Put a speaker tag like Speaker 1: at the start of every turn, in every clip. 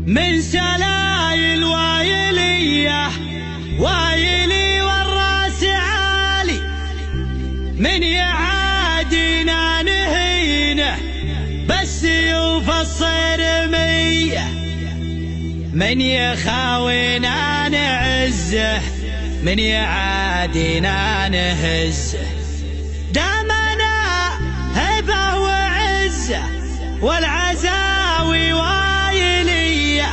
Speaker 1: من سلايل وايلية وايلي والراس عالي، من يعادينا نهينه بالسيوف الصرمية، من يخاوينا نعزه من يعادينا نهزه. دامنا هبه وعزه والعزاوي وايلية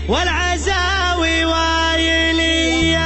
Speaker 1: والعزاوي وايلية.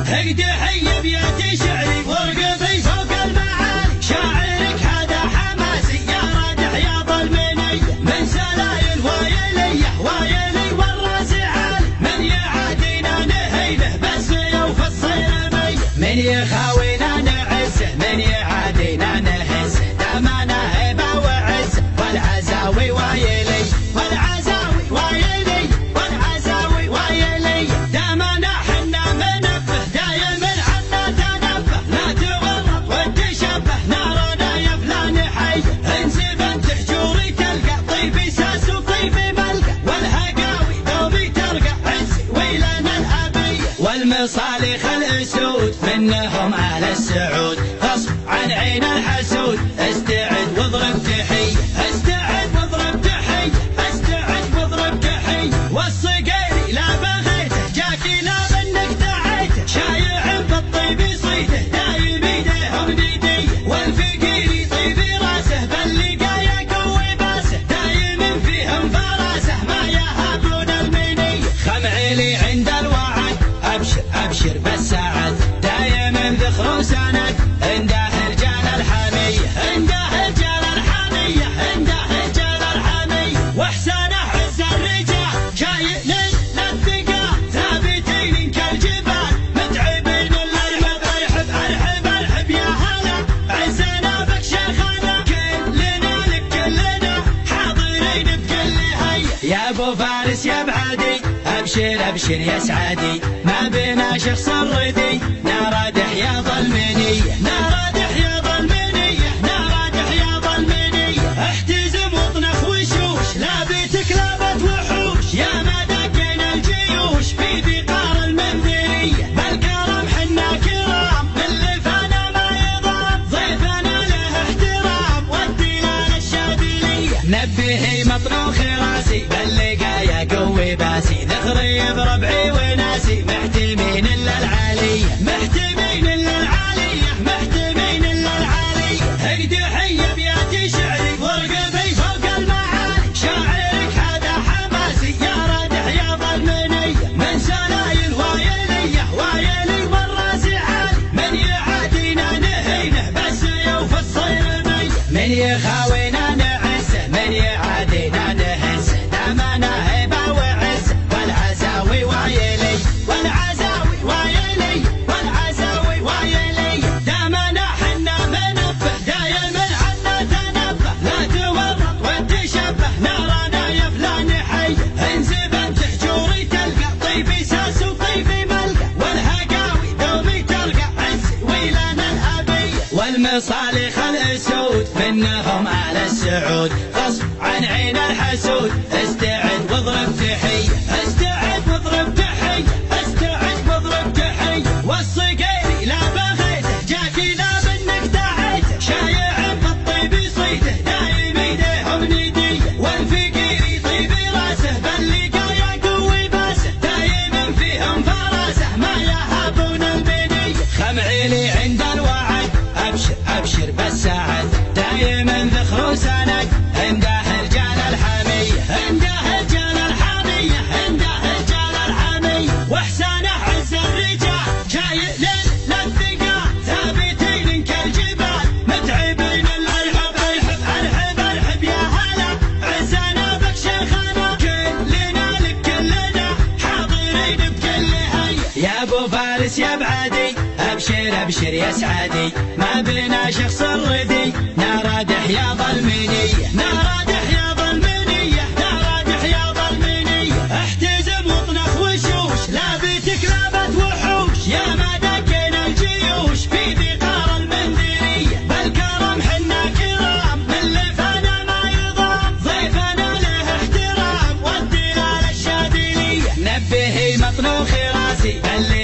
Speaker 1: هيدي حي بيدي شعري وارقبي فوق المعالي، شاعرك هذا حماسي يا رادح يا ظلمني، من سلايل وايلية وايلي والراس عالي، من يعادينا نهينه بالسيوف الصرمية، من يخاوينا نعزه من يعادينا نهزه. دامنا هبه وعزه والعزاوي وايلي والعزاوي وايلي والعزاوي وايلي. دامنا حنا منبه دايم عنا تنبه، لا تورط وتشبه نارنا يفلان حي، انسبن تحجوري تلقى طيبي ساس وطيبي ملقى، والهقاوي دوبي ترقى عزي ويلنا الابيه. والمصالح الاسود منهم اهل السعود، غصب عن عين الحسود، استعد واضرب تحيه استعد واضرب تحيه استعد واضرب تحيه. والصقيري لا بغيته جاكي لا منك دعيته، شايع بالطيب صيته دايم ايديهم نديه، والفقيري طيبي راسه باللقايا قوي باسه، دايم فيهم فراسه ما يهابون المنيه. خمعيلي عند الوعد ابشر ابشر بالسعد، دايم ذخر سند عنده رجال الحميه عنده رجال الحميه عنده رجال الحميه. واحسانه عز الرجال شايل للثقال، ثابتين كالجبال متعبين الارحب ارحب ارحب ارحب يا هلا، عزنا بك شيخنا كلنا لك كلنا حاضرين بكل هيا. يا ابو فارس يا بعدي ابشر ابشر يا سعادي، ما بينا شخص الردي نارادح يا ظلمنيه نارادح يا ظلمنيه نارادح يا ظلمنيه. احتزم واطنخ وشوش لابتك لابت وحوش، يا ما دقينا الجيوش في بقار المنذريه، بالكرم حنا كرام اللي فانا ما يضام، ضيفنا له احترام والدلال الشاذليه. نبهي مطروخ راسي باللقايا قوي باسي، ذخري بربعي وناسي محتمين الا العاليه محتمين الا العاليه محتمين الا العاليه. هيدي حيه بياتي شعري وارقبي فوق المعالي، شاعرك هذا حماسي يا رادح يا ظلمني، من سلايل وايليه وايلي والراس عالي، من يعادينا نهينه بالسيوف الصرميه، من يخاوينا نعزه من يعادينا نهزه. دامنا هبه وعزه والعزاوي وايلي والعزاوي وايلي والعزاوي وايلي. دامنا حنا منبه دايم عنا تنبه، لا تورط وتشبه نارنا يفلان حي، انسبن تحجوري تلقى طيبي ساس وطيبي ملقى، والهقاوي دوبي تلقى عزي ويلنا الابيه. والمصالح الاسود منهم اهل السعود، غصب عن عين الحسود، استعد واضرب تحيه استعد واضرب تحيه استعد واضرب تحيه. والصقيري لا بغيته جاكي لا منك دعيته، شايع بالطيب صيته دايم ايديهم نديه، والفقيري طيبي راسه باللقايا قوي باسه، دايم فيهم فراسه ما يهابون المنيه. خمعيلي عند الوعد ابشر ابشر بالسعد، دايم ذخر سند عنده رجال الحميه عنده رجال الحميه عنده رجال الحميه. واحسانه عز الرجال شايل للثقال، ثابتين كالجبال متعبين الارحب ارحب ارحب ارحب يا هلا، عزنا بك شيخنا كلنا لك كلنا حاضرين بكل هيا. يا ابو فارس يا بعدي ابشر ابشر يا سعادي، ما بينا شخص الردي نارادح يا ظلمنيه نارادح يا ظلمنيه نارادح يا ظلمنيه. احتزم واطنخ وشوش لابتك لابت وحوش، يا ما دقينا الجيوش في بقار المنذريه، بالكرم حنا كرام اللي فانا ما يضام، ضيفنا حماسي اللي